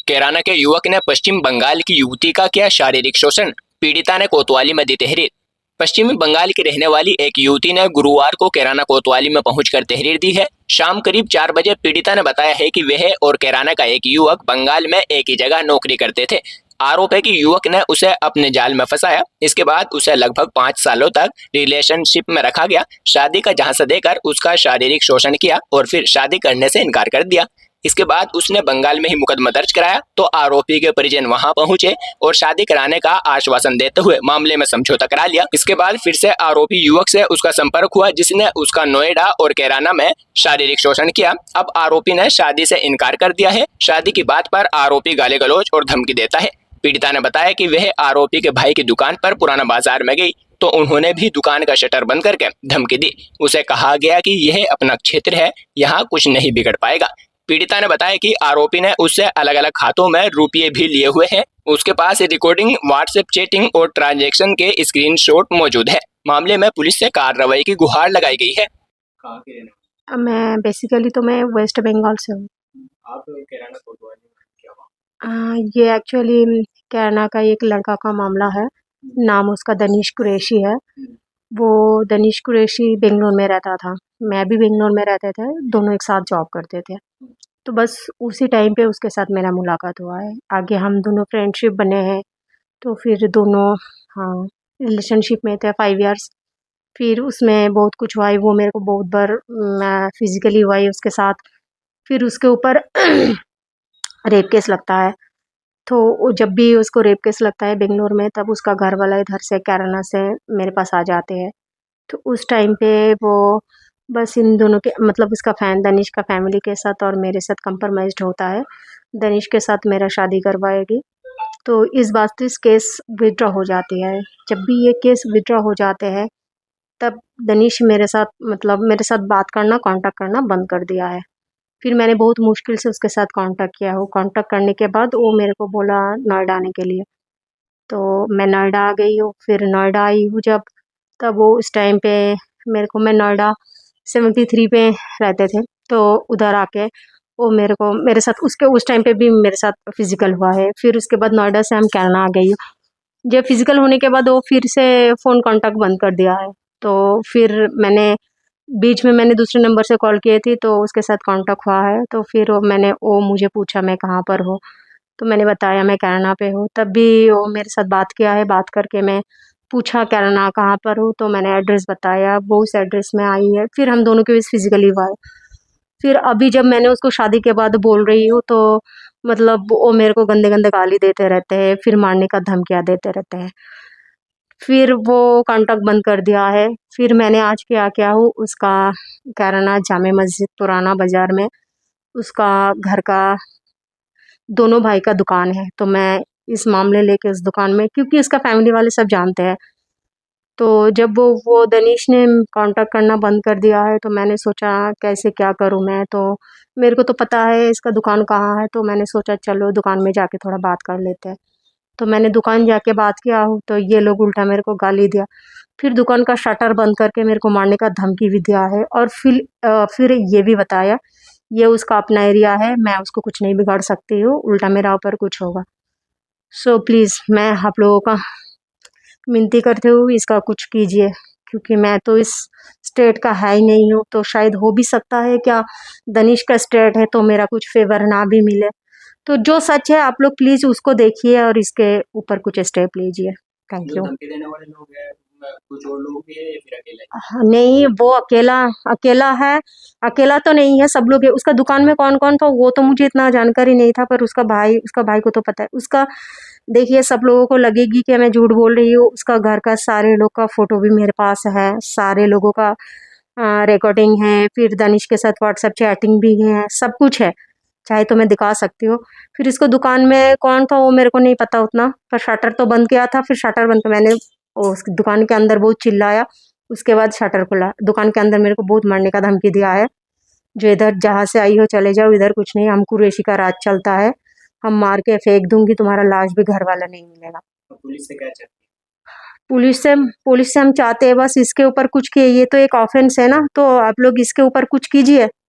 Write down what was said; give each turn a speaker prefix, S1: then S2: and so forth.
S1: कैराना के युवक ने पश्चिम बंगाल की युवती का किया शारीरिक शोषण, पीड़िता ने कोतवाली में दी तहरीर। पश्चिमी बंगाल की रहने वाली एक युवती ने गुरुवार को कैराना कोतवाली में पहुंचकर तहरीर दी है। शाम करीब 4 बजे पीड़िता ने बताया है कि वह और कैराना का एक युवक बंगाल में एक ही जगह नौकरी करते थे। आरोप है कि युवक ने उसे अपने जाल में फंसाया। इसके बाद उसे लगभग 5 सालों तक रिलेशनशिप में रखा गया। शादी का झांसा देकर उसका शारीरिक शोषण किया और फिर शादी करने से इनकार कर दिया। इसके बाद उसने बंगाल में ही मुकदमा दर्ज कराया तो आरोपी के परिजन वहां पहुंचे और शादी कराने का आश्वासन देते हुए मामले में समझौता करा लिया। इसके बाद फिर से आरोपी युवक से उसका संपर्क हुआ, जिसने उसका नोएडा और कैराना में शारीरिक शोषण किया। अब आरोपी ने शादी से इनकार कर दिया है। शादी की बात पर आरोपी गाली गलौज और धमकी देता है। पीड़िता ने बताया कि वह आरोपी के भाई की दुकान पर पुराना बाजार में गई तो उन्होंने भी दुकान का शटर बंद करके धमकी दी। उसे कहा गया कि यह अपना क्षेत्र है, यहाँ कुछ नहीं बिगड़ पाएगा। पीड़िता ने बताया कि आरोपी ने उससे अलग अलग खातों में रुपये भी लिए हुए हैं। उसके पास रिकॉर्डिंग, व्हाट्सएप चैटिंग और ट्रांजैक्शन के स्क्रीनशॉट मौजूद है। मामले में पुलिस से कार्रवाई की गुहार लगाई गई है।
S2: कहाँ के रहने
S3: मैं बेसिकली तो मैं वेस्ट बंगाल से हूँ।
S2: आप कैराना कोतवाली में क्या हुआ?
S3: ये एक्चुअली कैराना का एक लड़का का मामला है। नाम उसका दनीश कुरैशी है। वो दनीश कुरैशी बेंगलोर में रहता था, मैं भी बेंगलोर में रहते थे, दोनों एक साथ जॉब करते थे। तो बस उसी टाइम पे उसके साथ मेरा मुलाकात हुआ है। आगे हम दोनों फ्रेंडशिप बने हैं। तो फिर दोनों हाँ रिलेशनशिप में थे 5 इयर्स। फिर उसमें बहुत कुछ हुआ है। वो मेरे को बहुत बार फिजिकली हुआ है उसके साथ। फिर उसके ऊपर रेप केस लगता है। तो जब भी उसको रेप केस लगता है बेंगलोर में, तब उसका घर वाला इधर से कैराना से मेरे पास आ जाते हैं। तो उस टाइम पे वो बस इन दोनों के मतलब उसका दनिश का फैमिली के साथ और मेरे साथ कंप्रोमाइज़्ड होता है। दनिश के साथ मेरा शादी करवाएगी। तो इस बात से इस केस विथड्रॉ हो जाती है। जब भी ये केस विथड्रॉ हो जाते हैं, तब दनिश मेरे साथ बात करना, कॉन्टैक्ट करना बंद कर दिया है। फिर मैंने बहुत मुश्किल से उसके साथ कॉन्टैक्ट किया हो। कॉन्टैक्ट करने के बाद वो मेरे को बोला नोएडा आने के लिए। तो मैं नोएडा आ गई हूँ। फिर नोएडा आई हूँ जब, तब वो उस टाइम पे मैं नोएडा 73 पे रहते थे। तो उधर आके वो मेरे साथ उसके उस टाइम पे भी मेरे साथ फिजिकल हुआ है। फिर उसके बाद नोएडा से हम कैराना आ गई हूँ। जब फिजिकल होने के बाद वो फिर से फ़ोन कॉन्टैक्ट बंद कर दिया है। तो फिर बीच में मैंने दूसरे नंबर से कॉल किए थी, तो उसके साथ कॉन्टैक्ट हुआ है। तो फिर वो मुझे पूछा मैं कहाँ पर हूँ, तो मैंने बताया मैं कैराना पे हूँ। तब भी वो मेरे साथ बात किया है। बात करके मैं पूछा कैराना कहाँ पर हूँ, तो मैंने एड्रेस बताया, वो उस एड्रेस में आई है। फिर हम दोनों के बीच फिजिकली हुआ है। फिर अभी जब मैंने उसको शादी के बाद बोल रही हूँ, तो मतलब वो मेरे को गंदे-गंदे गाली देते रहते हैं, फिर मारने का धमकियाँ देते रहते हैं। फिर वो कॉन्टैक्ट बंद कर दिया है। फिर मैंने आज क्या हूँ उसका कैराना जामे मस्जिद पुराना बाज़ार में उसका घर का दोनों भाई का दुकान है। तो मैं इस मामले लेके उस दुकान में, क्योंकि उसका फैमिली वाले सब जानते हैं। तो जब वो दनीश ने कॉन्टैक्ट करना बंद कर दिया है, तो मैंने सोचा कैसे क्या करूँ मैं। तो मेरे को तो पता है इसका दुकान कहाँ है, तो मैंने सोचा चलो दुकान में जाके थोड़ा बात कर लेते हैं। तो मैंने दुकान जाके बात किया हूँ, तो ये लोग उल्टा मेरे को गाली दिया। फिर दुकान का शटर बंद करके मेरे को मारने का धमकी भी दिया है। और फिर ये भी बताया ये उसका अपना एरिया है, मैं उसको कुछ नहीं बिगाड़ सकती हूँ, उल्टा मेरा ऊपर कुछ होगा। सो प्लीज़ मैं आप लोगों का विनती करती हूँ इसका कुछ कीजिए, क्योंकि मैं तो इस स्टेट का है ही नहीं हूँ। तो शायद हो भी सकता है क्या दनिश का स्टेट है तो मेरा कुछ फेवर ना भी मिले। तो जो सच है आप लोग प्लीज़ उसको देखिए और इसके ऊपर कुछ स्टेप लीजिए। थैंक
S2: जो
S3: यू।
S2: धमकी देने वाले लोग हैं कुछ और लोग भी है या फिर अकेला ही?
S3: हाँ, नहीं वो अकेला है। अकेला तो नहीं है, सब लोग है। उसका दुकान में कौन-कौन था वो तो मुझे इतना जानकारी नहीं था, पर उसका भाई को तो पता है। उसका देखिए सब लोगों को लगेगी कि मैं झूठ बोल रही हूँ। उसका घर का सारे लोग का फ़ोटो भी मेरे पास है, सारे लोगों का रिकॉर्डिंग है, फिर दनिश के साथ व्हाट्सएप चैटिंग भी है, सब कुछ है। चाहे तो मैं दिखा सकती हूँ। फिर इसको दुकान में कौन था वो मेरे को नहीं पता उतना, पर शटर तो बंद किया था। फिर शटर बंद कर मैंने उसकी दुकान के अंदर बहुत चिल्लाया, उसके बाद शटर खुला। दुकान के अंदर मेरे को बहुत मारने का धमकी दिया है, जो इधर जहाँ से आई हो चले जाओ, इधर कुछ नहीं, हम कुरैशी का राज चलता है, हम मार के फेंक दूंगी, तुम्हारा लाश भी घर वाला नहीं मिलेगा।
S2: तो पुलिस से क्या चाहती
S3: पुलिस से हम चाहते हैं बस इसके ऊपर कुछ किए। ये तो एक ऑफेंस है ना, तो आप लोग इसके ऊपर कुछ कीजिए।